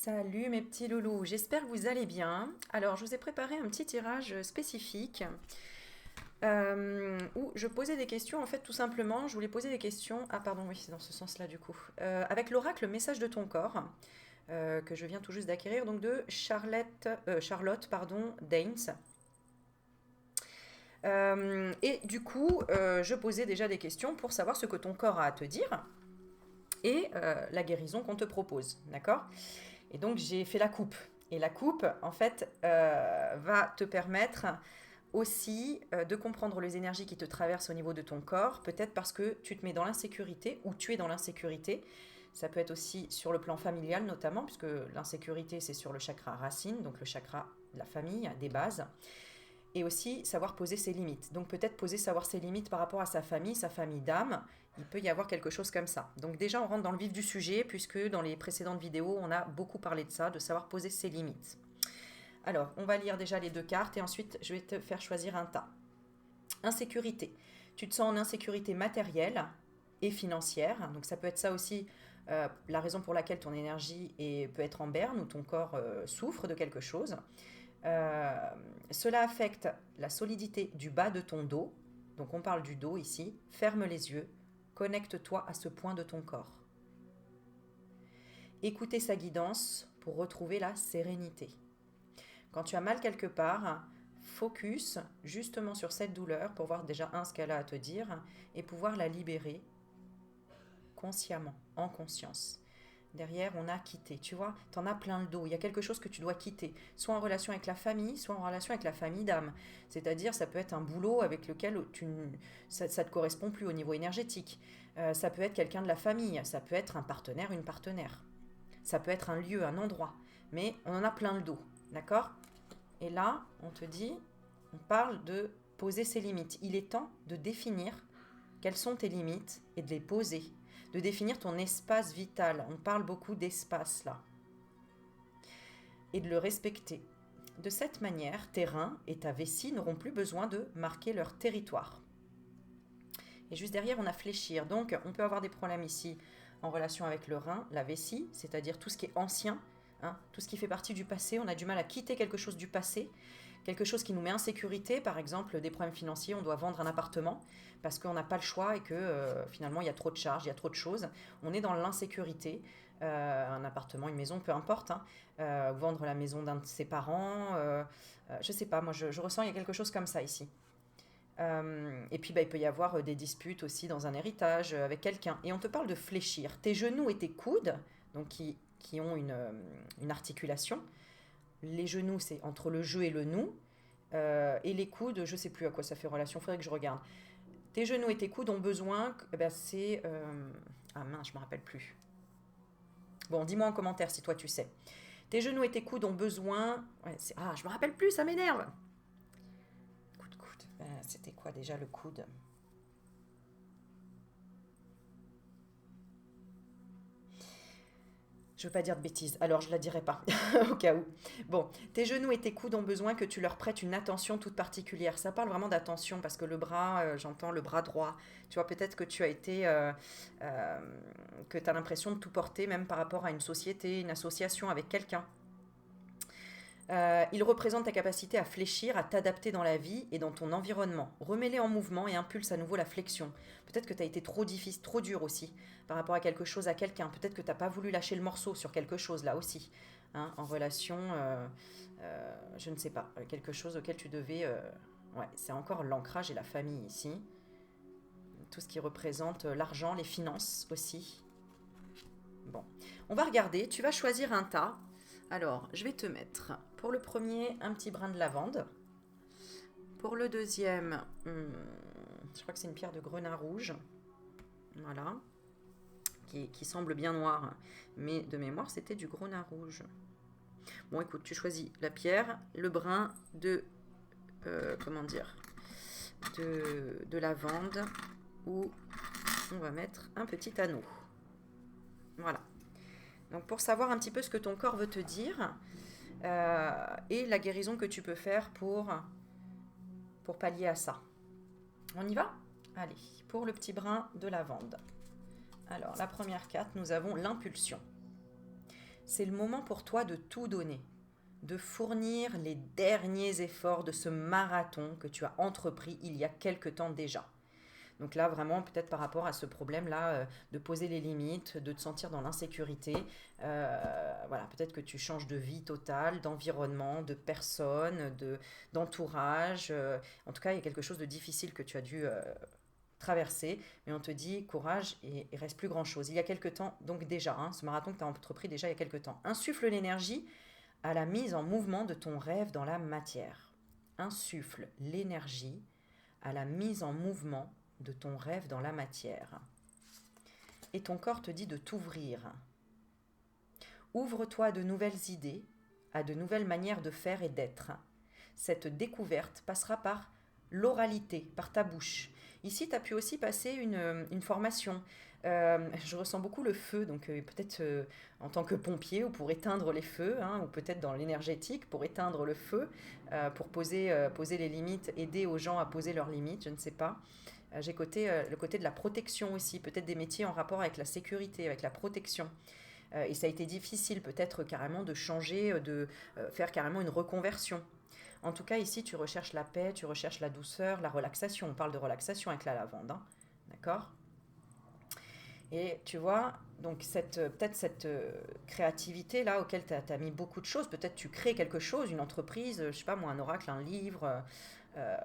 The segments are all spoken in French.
Salut mes petits loulous, j'espère que vous allez bien. Alors, je vous ai préparé un petit tirage spécifique où je posais des questions. En fait, tout simplement, je voulais poser des questions. Ah, pardon, oui, c'est dans ce sens-là du coup. Avec l'oracle Message de ton corps, que je viens tout juste d'acquérir, donc de Charlotte pardon, Daines. Et du coup, je posais déjà des questions pour savoir ce que ton corps a à te dire et la guérison qu'on te propose, d'accord? Et donc j'ai fait la coupe. Et la coupe, en fait, va te permettre aussi de comprendre les énergies qui te traversent au niveau de ton corps, peut-être parce que tu te mets dans l'insécurité ou tu es dans l'insécurité. Ça peut être aussi sur le plan familial notamment, puisque l'insécurité c'est sur le chakra racine, donc le chakra de la famille, des bases. Et aussi savoir poser ses limites. Donc peut-être savoir ses limites par rapport à sa famille d'âme. Il peut y avoir quelque chose comme ça. Donc déjà on rentre dans le vif du sujet puisque dans les précédentes vidéos on a beaucoup parlé de ça, de savoir poser ses limites. Alors on va lire déjà les deux cartes et ensuite je vais te faire choisir un tas. Insécurité. Tu te sens en insécurité matérielle et financière. Donc ça peut être ça aussi la raison pour laquelle ton énergie peut être en berne ou ton corps souffre de quelque chose. Euh, Cela affecte la solidité du bas de ton dos. Donc on parle du dos ici. Ferme les yeux. Connecte-toi à ce point de ton corps. Écoutez sa guidance pour retrouver la sérénité. Quand tu as mal quelque part, focus justement sur cette douleur pour voir déjà ce qu'elle a à te dire et pouvoir la libérer consciemment, en conscience. Derrière, on a quitté. Tu vois, t'en as plein le dos. Il y a quelque chose que tu dois quitter. Soit en relation avec la famille, soit en relation avec la famille d'âme. C'est-à-dire, ça peut être un boulot avec lequel ça ne te correspond plus au niveau énergétique. Ça peut être quelqu'un de la famille. Ça peut être un partenaire, une partenaire. Ça peut être un lieu, un endroit. Mais on en a plein le dos. D'accord? Et là, on te dit, on parle de poser ses limites. Il est temps de définir quelles sont tes limites et de les poser, de définir ton espace vital. On parle beaucoup d'espace là. Et de le respecter. De cette manière, tes reins et ta vessie n'auront plus besoin de marquer leur territoire. Et juste derrière, on a fléchir. Donc, on peut avoir des problèmes ici en relation avec le rein, la vessie, c'est-à-dire tout ce qui est ancien, tout ce qui fait partie du passé. On a du mal à quitter quelque chose du passé, quelque chose qui nous met en sécurité, par exemple des problèmes financiers, on doit vendre un appartement parce qu'on n'a pas le choix et que finalement il y a trop de charges, il y a trop de choses. On est dans l'insécurité, un appartement, une maison, peu importe, vendre la maison d'un de ses parents, je sais pas, moi je ressens il y a quelque chose comme ça ici. Et puis il peut y avoir des disputes aussi dans un héritage avec quelqu'un. Et on te parle de fléchir. Tes genoux et tes coudes, donc qui ont une articulation. Les genoux, c'est entre le je et le nous. Et les coudes, je sais plus à quoi ça fait relation, il faudrait que je regarde. Tes genoux et tes coudes ont besoin, c'est... ah mince, je me rappelle plus. Bon, dis-moi en commentaire si toi tu sais. Tes genoux et tes coudes ont besoin... Ouais, ah, je me rappelle plus, ça m'énerve. Coude. C'était quoi déjà le coude? Je veux pas dire de bêtises, alors je la dirai pas, au cas où. Bon, tes genoux et tes coudes ont besoin que tu leur prêtes une attention toute particulière. Ça parle vraiment d'attention parce que le bras, j'entends le bras droit. Tu vois, peut-être que tu as été, que tu as l'impression de tout porter, même par rapport à une société, une association avec quelqu'un. Il représente ta capacité à fléchir, à t'adapter dans la vie et dans ton environnement. Remets-les en mouvement et impulse à nouveau la flexion. Peut-être que tu as été trop difficile, trop dur aussi par rapport à quelque chose, à quelqu'un. Peut-être que tu n'as pas voulu lâcher le morceau sur quelque chose là aussi. En relation, je ne sais pas, quelque chose auquel tu devais... ouais, c'est encore l'ancrage et la famille ici. Tout ce qui représente l'argent, les finances aussi. Bon, on va regarder. Tu vas choisir un tas. Alors, je vais te mettre pour le premier un petit brin de lavande. Pour le deuxième, je crois que c'est une pierre de grenat rouge. Voilà. Qui semble bien noire. Mais de mémoire, c'était du grenat rouge. Bon, écoute, tu choisis la pierre, le brin de... comment dire, de lavande. Ou on va mettre un petit anneau. Voilà. Donc pour savoir un petit peu ce que ton corps veut te dire et la guérison que tu peux faire pour pallier à ça. On y va? Allez, pour le petit brin de lavande. Alors la première carte, nous avons l'impulsion. C'est le moment pour toi de tout donner, de fournir les derniers efforts de ce marathon que tu as entrepris il y a quelque temps déjà. Donc là, vraiment, peut-être par rapport à ce problème-là, de poser les limites, de te sentir dans l'insécurité, voilà, peut-être que tu changes de vie totale, d'environnement, de personne, d'entourage. En tout cas, il y a quelque chose de difficile que tu as dû traverser, mais on te dit courage et il reste plus grand-chose. Il y a quelque temps, donc déjà, hein, ce marathon que tu as entrepris déjà il y a quelque temps, insuffle l'énergie à la mise en mouvement de ton rêve dans la matière. Insuffle l'énergie à la mise en mouvement de ton rêve dans la matière. Et ton corps te dit de t'ouvrir. Ouvre-toi à de nouvelles idées, à de nouvelles manières de faire et d'être. Cette découverte passera par l'oralité, par ta bouche. Ici, tu as pu aussi passer une formation. Je ressens beaucoup le feu, donc peut-être en tant que pompier ou pour éteindre les feux, hein, ou peut-être dans l'énergétique pour éteindre le feu, pour poser les limites, aider aux gens à poser leurs limites, je ne sais pas. J'ai le côté de la protection aussi, peut-être des métiers en rapport avec la sécurité, avec la protection. Et ça a été difficile peut-être carrément de changer, de faire carrément une reconversion. En tout cas, ici, tu recherches la paix, tu recherches la douceur, la relaxation. On parle de relaxation avec la lavande, hein. D'accord? Et tu vois, donc peut-être cette créativité là auquel tu as mis beaucoup de choses, peut-être tu crées quelque chose, une entreprise, je sais pas moi, un oracle, un livre, euh,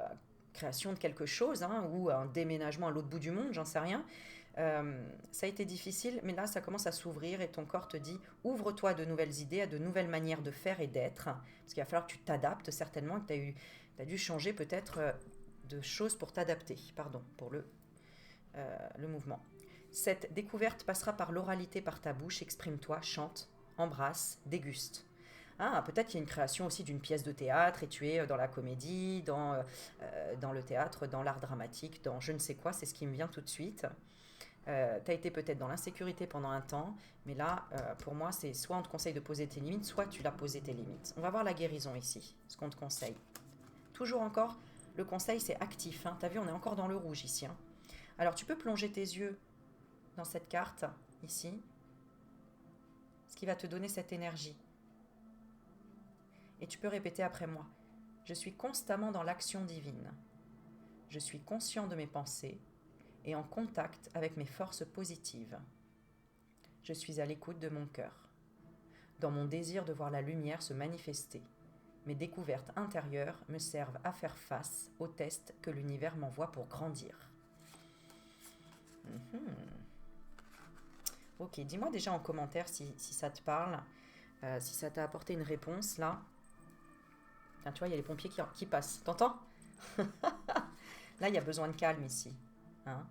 création de quelque chose, hein, ou un déménagement à l'autre bout du monde, j'en sais rien. Ça a été difficile, mais là ça commence à s'ouvrir et ton corps te dit ouvre-toi à de nouvelles idées, à de nouvelles manières de faire et d'être, parce qu'il va falloir que tu t'adaptes certainement, que tu as dû changer peut-être de choses pour t'adapter, pardon, pour le mouvement. Cette découverte passera par l'oralité, par ta bouche. Exprime-toi, chante, embrasse, déguste. Ah, peut-être qu'il y a une création aussi d'une pièce de théâtre et tu es dans la comédie, dans le théâtre, dans l'art dramatique, dans je ne sais quoi, c'est ce qui me vient tout de suite. Tu as été peut-être dans l'insécurité pendant un temps, mais là, pour moi, c'est soit on te conseille de poser tes limites, soit tu l'as posé tes limites. On va voir la guérison ici, ce qu'on te conseille. Toujours encore, le conseil, c'est actif. Hein. Tu as vu, on est encore dans le rouge ici. Hein. Alors, tu peux plonger tes yeux dans cette carte, ici, ce qui va te donner cette énergie. Et tu peux répéter après moi. Je suis constamment dans l'action divine. Je suis conscient de mes pensées et en contact avec mes forces positives. Je suis à l'écoute de mon cœur. Dans mon désir de voir la lumière se manifester, mes découvertes intérieures me servent à faire face aux tests que l'univers m'envoie pour grandir. Ok, dis-moi déjà en commentaire si ça te parle, si ça t'a apporté une réponse là. Tiens, tu vois, il y a les pompiers qui passent. T'entends? Là, il y a besoin de calme ici. Hein.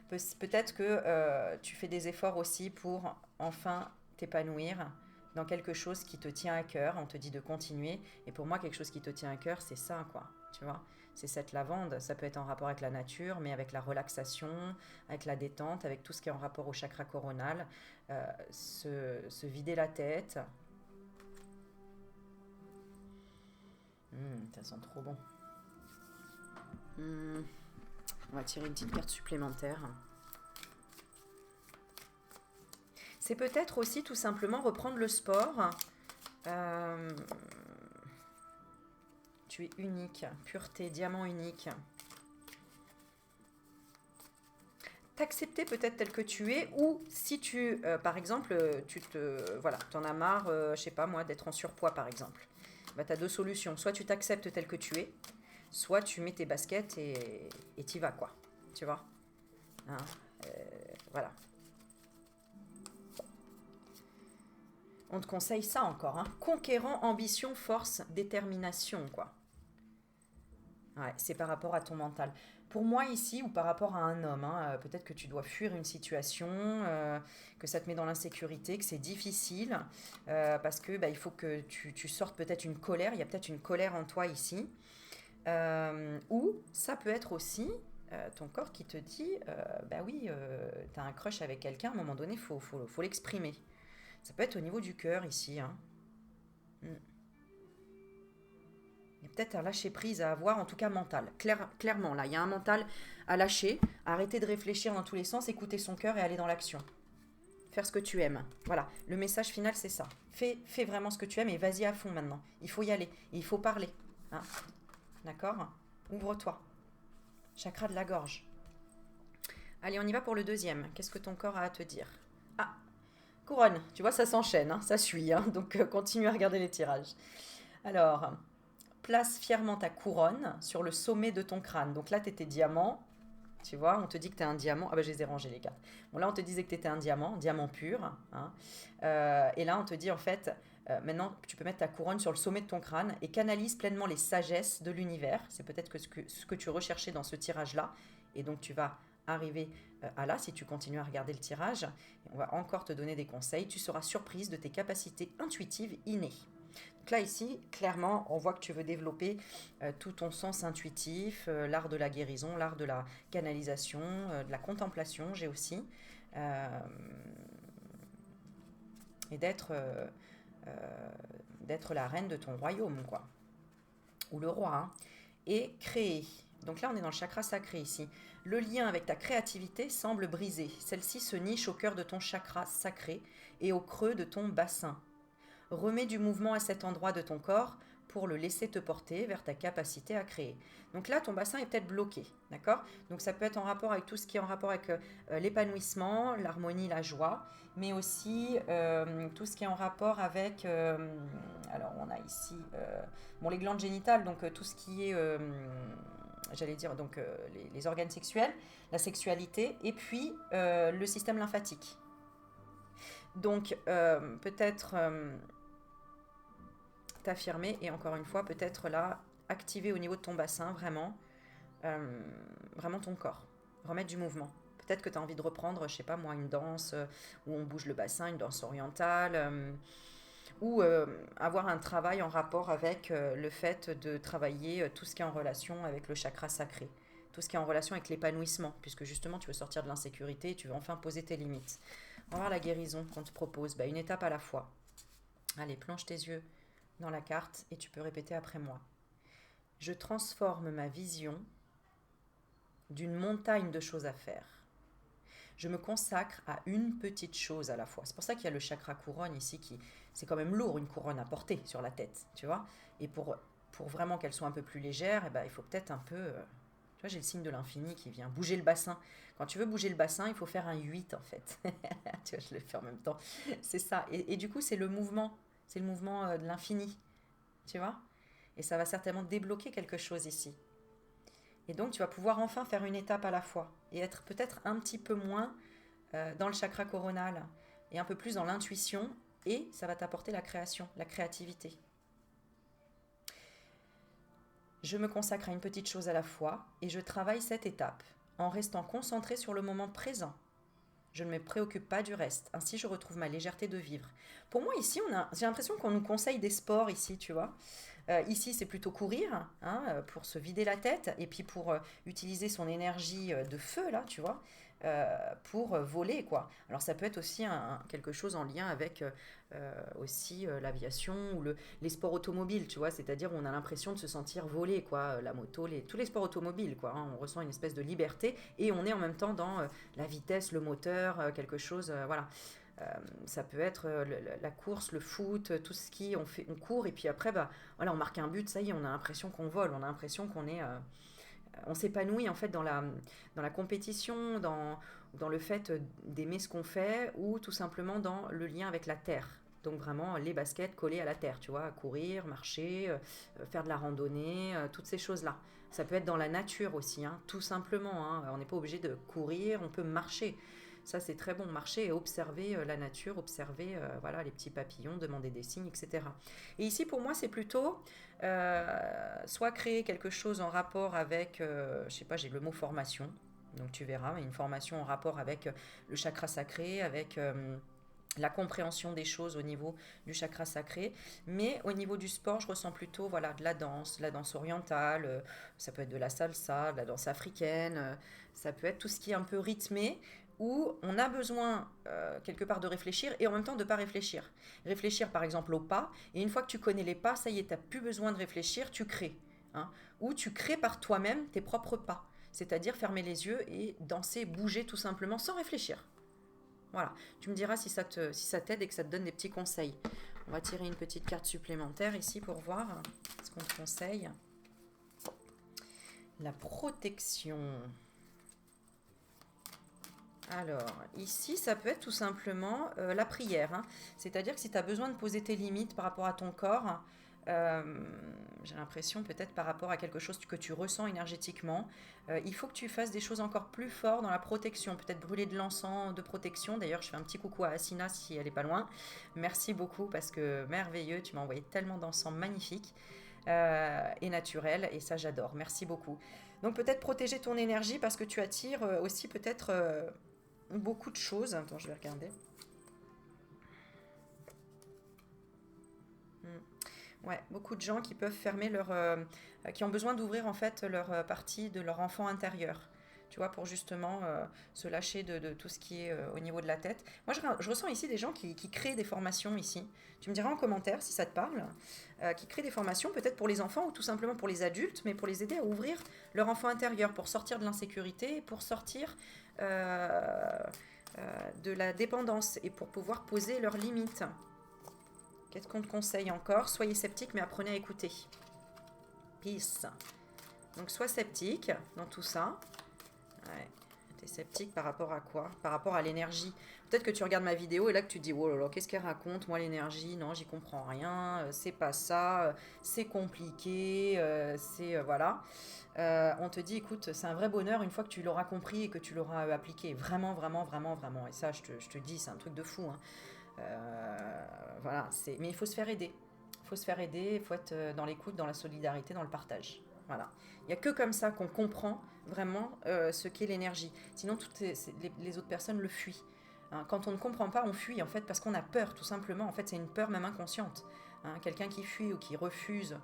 Peut-être que tu fais des efforts aussi pour enfin t'épanouir dans quelque chose qui te tient à cœur. On te dit de continuer. Et pour moi, quelque chose qui te tient à cœur, c'est ça, quoi. Tu vois? C'est cette lavande. Ça peut être en rapport avec la nature, mais avec la relaxation, avec la détente, avec tout ce qui est en rapport au chakra coronal. Se vider la tête. Ça sent trop bon. On va tirer une petite carte supplémentaire. C'est peut-être aussi tout simplement reprendre le sport. Tu es unique, pureté, diamant unique. T'accepter peut-être tel que tu es, ou si tu, par exemple, t'en as marre, je sais pas moi, d'être en surpoids par exemple. Bah, tu as deux solutions. Soit tu t'acceptes tel que tu es, soit tu mets tes baskets et t'y vas, quoi. Tu vois, hein, voilà. On te conseille ça encore. Hein. Conquérant, ambition, force, détermination, quoi. Ouais, c'est par rapport à ton mental. Pour moi ici, ou par rapport à un homme, hein, peut-être que tu dois fuir une situation, que ça te met dans l'insécurité, que c'est difficile, parce que il faut que tu sortes peut-être une colère, il y a peut-être une colère en toi ici. Ou ça peut être aussi ton corps qui te dit, oui, tu as un crush avec quelqu'un, à un moment donné, il faut l'exprimer. Ça peut être au niveau du cœur ici. Hein. Il y a peut-être un lâcher-prise à avoir, en tout cas mental. Clairement, là, il y a un mental à lâcher, à arrêter de réfléchir dans tous les sens, écouter son cœur et aller dans l'action. faire ce que tu aimes. Voilà, le message final, c'est ça. Fais vraiment ce que tu aimes et vas-y à fond maintenant. Il faut y aller, il faut parler. Hein. D'accord? Ouvre-toi. Chakra de la gorge. Allez, on y va pour le deuxième. Qu'est-ce que ton corps a à te dire? Ah, couronne. Tu vois, ça s'enchaîne, hein, ça suit. Hein, donc, continue à regarder les tirages. Alors, place fièrement ta couronne sur le sommet de ton crâne. Donc là, tu étais diamant. Tu vois, on te dit que tu es un diamant. Ah ben, je les ai rangés, les cartes. Bon, là, on te disait que tu étais un diamant pur. Hein. Et là, on te dit, en fait, maintenant, tu peux mettre ta couronne sur le sommet de ton crâne et canalise pleinement les sagesses de l'univers. C'est peut-être ce que tu recherchais dans ce tirage-là. Et donc, tu vas arriver à là si tu continues à regarder le tirage. On va encore te donner des conseils. Tu seras surprise de tes capacités intuitives innées. Donc là, ici, clairement, on voit que tu veux développer tout ton sens intuitif, l'art de la guérison, l'art de la canalisation, de la contemplation, j'ai aussi. Euh, et d'être la reine de ton royaume, quoi. Ou le roi, hein. Et créer. Donc là, on est dans le chakra sacré ici. Le lien avec ta créativité semble brisé. Celle-ci se niche au cœur de ton chakra sacré et au creux de ton bassin. Remets du mouvement à cet endroit de ton corps pour le laisser te porter vers ta capacité à créer. Donc là, ton bassin est peut-être bloqué, d'accord? Donc ça peut être en rapport avec tout ce qui est en rapport avec l'épanouissement, l'harmonie, la joie, mais aussi tout ce qui est en rapport avec... alors on a ici bon, les glandes génitales, donc tout ce qui est... j'allais dire donc les organes sexuels, la sexualité, et puis le système lymphatique. Donc peut-être t'affirmer et encore une fois peut-être là activer au niveau de ton bassin vraiment ton corps, remettre du mouvement. Peut-être que tu as envie de reprendre, je sais pas moi, une danse où on bouge le bassin, une danse orientale, ou avoir un travail en rapport avec le fait de travailler tout ce qui est en relation avec le chakra sacré, tout ce qui est en relation avec l'épanouissement, puisque justement tu veux sortir de l'insécurité, tu veux enfin poser tes limites. On va voir la guérison qu'on te propose, une étape à la fois. Allez, plonge tes yeux dans la carte et tu peux répéter après moi. Je transforme ma vision d'une montagne de choses à faire. Je me consacre à une petite chose à la fois. C'est pour ça qu'il y a le chakra couronne ici qui, c'est quand même lourd une couronne à porter sur la tête, tu vois. Et pour vraiment qu'elle soit un peu plus légère, il faut peut-être un peu... tu vois, j'ai le signe de l'infini qui vient bouger le bassin. Quand tu veux bouger le bassin, il faut faire un 8 en fait. Tu vois, je le fais en même temps. C'est ça. Et du coup, c'est le mouvement. C'est le mouvement de l'infini. Tu vois? Et ça va certainement débloquer quelque chose ici. Et donc, tu vas pouvoir enfin faire une étape à la fois. Et être peut-être un petit peu moins dans le chakra coronal. Et un peu plus dans l'intuition. Et ça va t'apporter la création, la créativité. Je me consacre à une petite chose à la fois et je travaille cette étape en restant concentré sur le moment présent. Je ne me préoccupe pas du reste, ainsi je retrouve ma légèreté de vivre. Pour moi ici, j'ai l'impression qu'on nous conseille des sports ici, tu vois. Ici, c'est plutôt courir hein, pour se vider la tête et puis pour utiliser son énergie de feu, là, tu vois, pour voler, quoi. Alors, ça peut être aussi quelque chose en lien avec aussi l'aviation ou les sports automobiles, tu vois, c'est-à-dire on a l'impression de se sentir voler, quoi, la moto, tous les sports automobiles, quoi, hein, on ressent une espèce de liberté et on est en même temps dans la vitesse, le moteur, quelque chose, voilà. Ça peut être la course, le foot, tout ce qui on court et puis après voilà, on marque un but, ça y est, on a l'impression qu'on vole, on a l'impression qu'on est on s'épanouit en fait dans la compétition, dans le fait d'aimer ce qu'on fait ou tout simplement dans le lien avec la terre. Donc vraiment les baskets collées à la terre, tu vois, courir, marcher, faire de la randonnée, toutes ces choses-là. Ça peut être dans la nature aussi, hein, tout simplement. Hein, on n'est pas obligé de courir, on peut marcher. Ça, c'est très bon, marcher et observer la nature, observer voilà, les petits papillons, demander des signes, etc. Et ici, pour moi, c'est plutôt soit créer quelque chose en rapport avec, je sais pas, j'ai le mot formation, donc tu verras, une formation en rapport avec le chakra sacré, avec la compréhension des choses au niveau du chakra sacré, mais au niveau du sport, je ressens plutôt voilà, de la danse orientale, ça peut être de la salsa, de la danse africaine, ça peut être tout ce qui est un peu rythmé, où on a besoin quelque part de réfléchir et en même temps de ne pas réfléchir. Réfléchir par exemple au pas, et une fois que tu connais les pas, ça y est, tu n'as plus besoin de réfléchir, tu crées. Hein, ou tu crées par toi-même tes propres pas, c'est-à-dire fermer les yeux et danser, bouger tout simplement sans réfléchir. Voilà, tu me diras si ça t'aide et que ça te donne des petits conseils. On va tirer une petite carte supplémentaire ici pour voir ce qu'on te conseille. La protection. Alors, ici, ça peut être tout simplement la prière. Hein. C'est-à-dire que si tu as besoin de poser tes limites par rapport à ton corps, j'ai l'impression peut-être par rapport à quelque chose que tu ressens énergétiquement, il faut que tu fasses des choses encore plus fortes dans la protection. Peut-être brûler de l'encens de protection. D'ailleurs, je fais un petit coucou à Asina si elle n'est pas loin. Merci beaucoup parce que merveilleux, tu m'as envoyé tellement d'encens magnifiques et naturels. Et ça, j'adore. Merci beaucoup. Donc peut-être protéger ton énergie parce que tu attires aussi peut-être beaucoup de choses. Attends, je vais regarder. Ouais, beaucoup de gens qui peuvent fermer qui ont besoin d'ouvrir en fait leur partie de leur enfant intérieur. Tu vois, pour justement se lâcher de tout ce qui est au niveau de la tête. Moi, je ressens ici des gens qui créent des formations ici. Tu me diras en commentaire si ça te parle. Qui créent des formations peut-être pour les enfants ou tout simplement pour les adultes, mais pour les aider à ouvrir leur enfant intérieur, pour sortir de l'insécurité, pour sortir de la dépendance et pour pouvoir poser leurs limites. Qu'est-ce qu'on te conseille encore? Soyez sceptique, mais apprenez à écouter. Peace. Donc, sois sceptique dans tout ça. Ouais. T'es sceptique par rapport à quoi? Par rapport à l'énergie. Peut-être que tu regardes ma vidéo et là que tu te dis, oh là là, qu'est-ce qu'elle raconte? Moi, l'énergie, non, j'y comprends rien. C'est pas ça. C'est compliqué. Voilà. On te dit, écoute, c'est un vrai bonheur une fois que tu l'auras compris et que tu l'auras appliqué. Vraiment, vraiment, vraiment, vraiment. Et ça, je te dis, c'est un truc de fou. Hein. Voilà, mais il faut se faire aider. Il faut se faire aider, il faut être dans l'écoute, dans la solidarité, dans le partage. Voilà. Il n'y a que comme ça qu'on comprend vraiment ce qu'est l'énergie. Sinon, les autres personnes le fuient. Hein, quand on ne comprend pas, on fuit en fait parce qu'on a peur, tout simplement. En fait, c'est une peur même inconsciente. Hein, quelqu'un qui fuit ou qui refuse,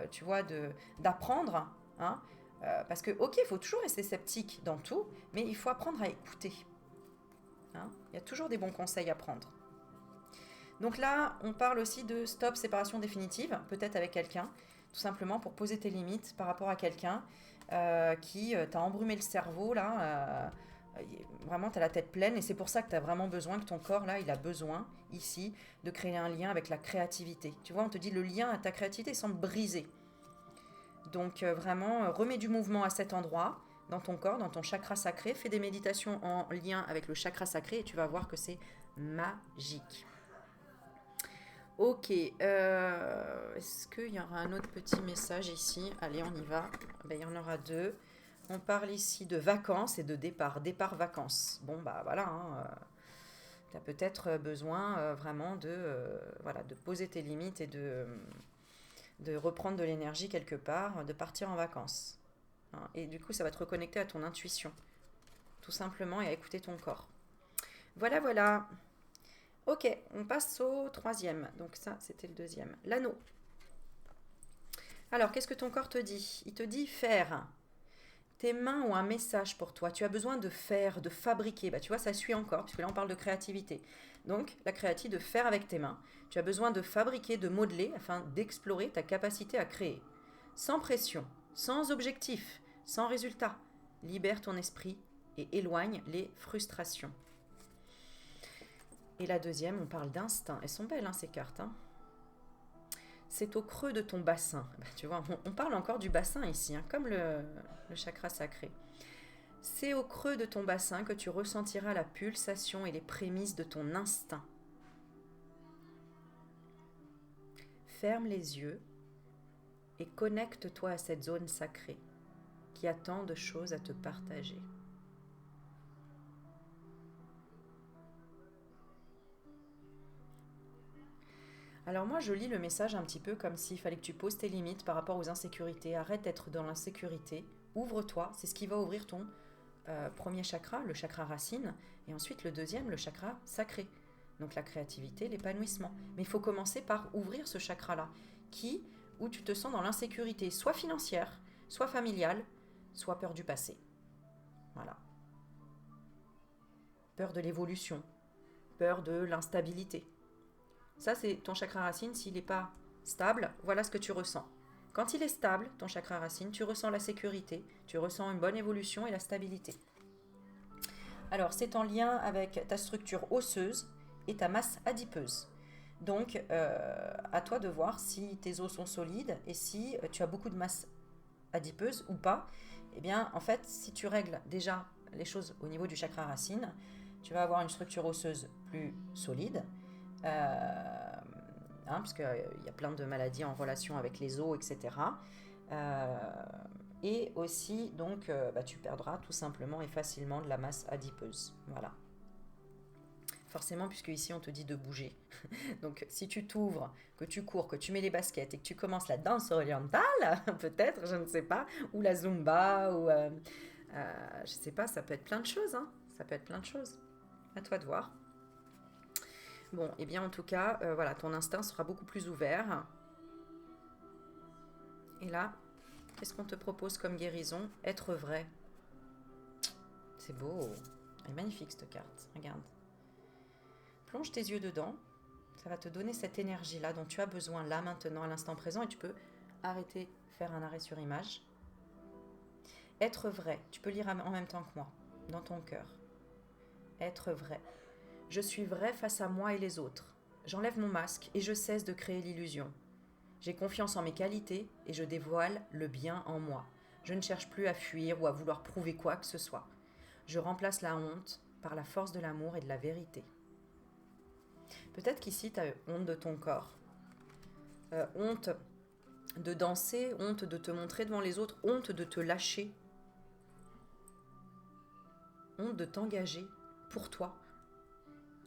tu vois, d'apprendre. Hein, parce que, ok, il faut toujours rester sceptique dans tout, mais il faut apprendre à écouter. Hein, il y a toujours des bons conseils à prendre. Donc là, on parle aussi de stop, séparation définitive, peut-être avec quelqu'un, tout simplement pour poser tes limites par rapport à quelqu'un qui t'a embrumé le cerveau, là, vraiment, tu as la tête pleine, et c'est pour ça que tu as vraiment besoin, que ton corps, là, il a besoin, ici, de créer un lien avec la créativité. Tu vois, on te dit, le lien à ta créativité semble brisé. Donc vraiment, remets du mouvement à cet endroit, dans ton corps, dans ton chakra sacré, fais des méditations en lien avec le chakra sacré, et tu vas voir que c'est magique. Ok, est-ce qu'il y aura un autre petit message ici? Allez, on y va. Ben, il y en aura deux. On parle ici de vacances et de départ. Départ vacances. Bon, bah voilà, hein, tu as peut-être besoin vraiment voilà, de poser tes limites et de reprendre de l'énergie quelque part, de partir en vacances. Hein, et du coup, ça va te reconnecter à ton intuition, tout simplement, et à écouter ton corps. Voilà, voilà. Ok, on passe au troisième. Donc ça, c'était le deuxième. L'anneau. Alors, qu'est-ce que ton corps te dit? Il te dit faire. Tes mains ont un message pour toi. Tu as besoin de faire, de fabriquer. Bah, tu vois, ça suit encore, puisque là, on parle de créativité. Donc, la créativité, de faire avec tes mains. Tu as besoin de fabriquer, de modeler, afin d'explorer ta capacité à créer. Sans pression, sans objectif, sans résultat. Libère ton esprit et éloigne les frustrations. Et la deuxième, on parle d'instinct. Elles sont belles, hein, ces cartes. Hein. C'est au creux de ton bassin. Bah, tu vois, on parle encore du bassin ici, hein, comme le chakra sacré. C'est au creux de ton bassin que tu ressentiras la pulsation et les prémices de ton instinct. Ferme les yeux et connecte-toi à cette zone sacrée qui a tant de choses à te partager. Alors moi, je lis le message un petit peu comme s'il fallait que tu poses tes limites par rapport aux insécurités. Arrête d'être dans l'insécurité. Ouvre-toi. C'est ce qui va ouvrir ton premier chakra, le chakra racine. Et ensuite, le deuxième, le chakra sacré. Donc la créativité, l'épanouissement. Mais il faut commencer par ouvrir ce chakra-là, où tu te sens dans l'insécurité, soit financière, soit familiale, soit peur du passé. Voilà. Peur de l'évolution. Peur de l'instabilité. Ça, c'est ton chakra racine. S'il n'est pas stable, voilà ce que tu ressens. Quand il est stable, ton chakra racine, tu ressens la sécurité, tu ressens une bonne évolution et la stabilité. Alors, c'est en lien avec ta structure osseuse et ta masse adipeuse. Donc, à toi de voir si tes os sont solides et si tu as beaucoup de masse adipeuse ou pas. Eh bien, en fait, si tu règles déjà les choses au niveau du chakra racine, tu vas avoir une structure osseuse plus solide, parce qu'il y a plein de maladies en relation avec les os, etc. Euh, et aussi, donc, tu perdras tout simplement et facilement de la masse adipeuse. Voilà. Forcément, puisque ici on te dit de bouger. Donc, si tu t'ouvres, que tu cours, que tu mets les baskets et que tu commences la danse orientale, peut-être, je ne sais pas, ou la zumba, ou je sais pas, ça peut être plein de choses, hein. Ça peut être plein de choses. À toi de voir. Bon, et bien en tout cas, voilà, ton instinct sera beaucoup plus ouvert. Et là, qu'est-ce qu'on te propose comme guérison? Être vrai. C'est beau. Elle est magnifique cette carte. Regarde. Plonge tes yeux dedans. Ça va te donner cette énergie-là dont tu as besoin là, maintenant, à l'instant présent. Et tu peux arrêter, faire un arrêt sur image. Être vrai. Tu peux lire en même temps que moi, dans ton cœur. Être vrai. Je suis vrai face à moi et les autres. J'enlève mon masque et je cesse de créer l'illusion. J'ai confiance en mes qualités et je dévoile le bien en moi. Je ne cherche plus à fuir ou à vouloir prouver quoi que ce soit. Je remplace la honte par la force de l'amour et de la vérité. Peut-être qu'ici, tu as honte de ton corps. Honte de danser, honte de te montrer devant les autres, honte de te lâcher. Honte de t'engager pour toi.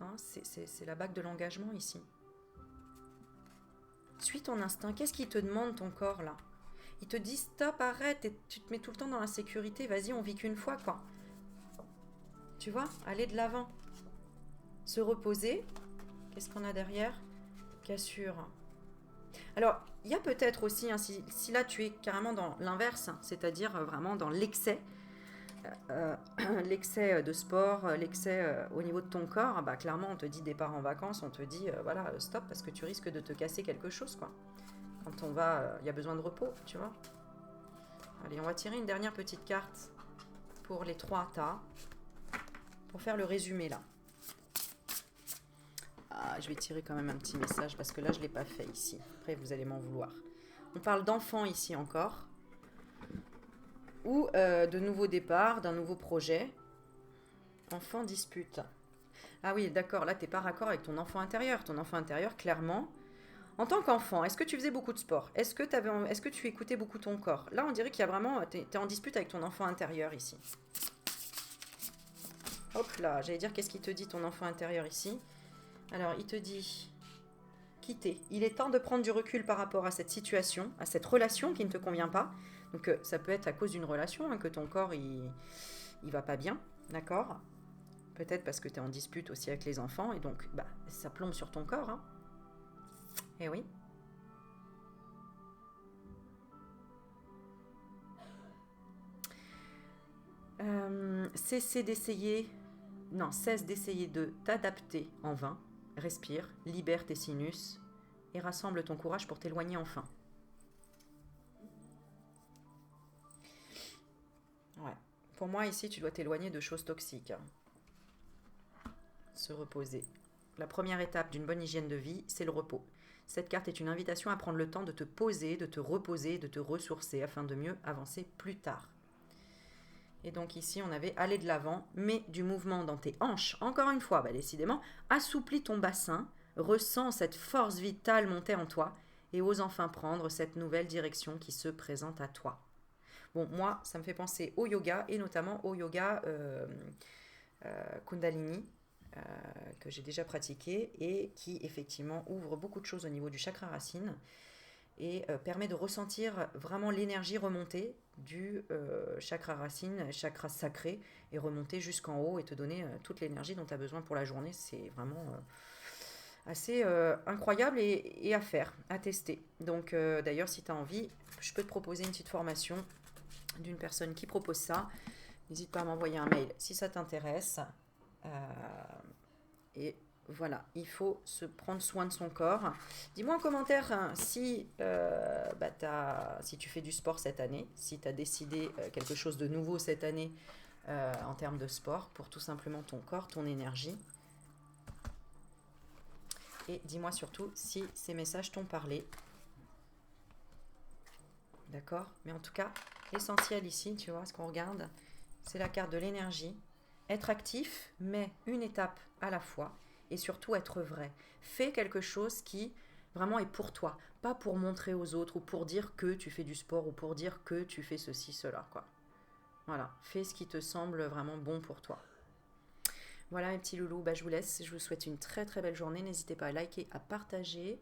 Hein, c'est la bague de l'engagement ici. Suis ton instinct. Qu'est-ce qui te demande ton corps là? Il te dit stop, arrête, et tu te mets tout le temps dans la sécurité. Vas-y, on vit qu'une fois quoi. Tu vois, aller de l'avant. Se reposer. Qu'est-ce qu'on a derrière? Cassure. Alors, il y a peut-être aussi, hein, si là tu es carrément dans l'inverse, c'est-à-dire vraiment dans l'excès, l'excès de sport, l'excès au niveau de ton corps, bah clairement on te dit départ en vacances, on te dit voilà stop parce que tu risques de te casser quelque chose quoi. Quand on va, il y a besoin de repos, tu vois. Allez, on va tirer une dernière petite carte pour les 3 tas pour faire le résumé là. Ah, je vais tirer quand même un petit message parce que là je l'ai pas fait ici. Après vous allez m'en vouloir. On parle d'enfants ici encore. Ou de nouveaux départs, d'un nouveau projet. Enfant dispute. Ah oui, d'accord, là, t'es pas raccord avec ton enfant intérieur. Ton enfant intérieur, clairement. En tant qu'enfant, est-ce que tu faisais beaucoup de sport? Est-ce que tu écoutais beaucoup ton corps? Là, on dirait qu'il y a vraiment... T'es en dispute avec ton enfant intérieur ici. Hop là, j'allais dire qu'est-ce qu'il te dit ton enfant intérieur ici. Alors, il te dit... Quitter. Il est temps de prendre du recul par rapport à cette situation, à cette relation qui ne te convient pas. Donc ça peut être à cause d'une relation, hein, que ton corps il va pas bien, d'accord? Peut-être parce que tu es en dispute aussi avec les enfants et donc bah, ça plombe sur ton corps. Hein. Eh oui. Cesse d'essayer de t'adapter en vain. Respire, libère tes sinus et rassemble ton courage pour t'éloigner enfin. Ouais. Pour moi, ici, tu dois t'éloigner de choses toxiques. Se reposer. La première étape d'une bonne hygiène de vie, c'est le repos. Cette carte est une invitation à prendre le temps de te poser, de te reposer, de te ressourcer afin de mieux avancer plus tard. Et donc ici, on avait aller de l'avant, mais du mouvement dans tes hanches. Encore une fois, décidément, assouplis ton bassin, ressens cette force vitale monter en toi et ose enfin prendre cette nouvelle direction qui se présente à toi. Bon, moi, ça me fait penser au yoga et notamment au yoga Kundalini que j'ai déjà pratiqué et qui effectivement ouvre beaucoup de choses au niveau du chakra racine et permet de ressentir vraiment l'énergie remonter du chakra racine, chakra sacré, et remonter jusqu'en haut et te donner toute l'énergie dont tu as besoin pour la journée. C'est vraiment assez incroyable et à faire, à tester. Donc d'ailleurs, si tu as envie, je peux te proposer une petite formation d'une personne qui propose ça. N'hésite pas à m'envoyer un mail si ça t'intéresse. Et voilà, il faut se prendre soin de son corps. Dis-moi en commentaire hein, si tu fais du sport cette année, si tu as décidé quelque chose de nouveau cette année en termes de sport pour tout simplement ton corps, ton énergie. Et dis-moi surtout si ces messages t'ont parlé. D'accord? Mais en tout cas, l'essentiel ici, tu vois, ce qu'on regarde, c'est la carte de l'énergie. Être actif, mais une étape à la fois. Et surtout être vrai. Fais quelque chose qui vraiment est pour toi. Pas pour montrer aux autres ou pour dire que tu fais du sport ou pour dire que tu fais ceci, cela, quoi. Voilà, fais ce qui te semble vraiment bon pour toi. Voilà mes petits loulous, bah, je vous laisse. Je vous souhaite une très très belle journée. N'hésitez pas à liker, à partager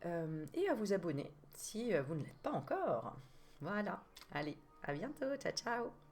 et à vous abonner si vous ne l'êtes pas encore. Voilà, allez, à bientôt, ciao ciao.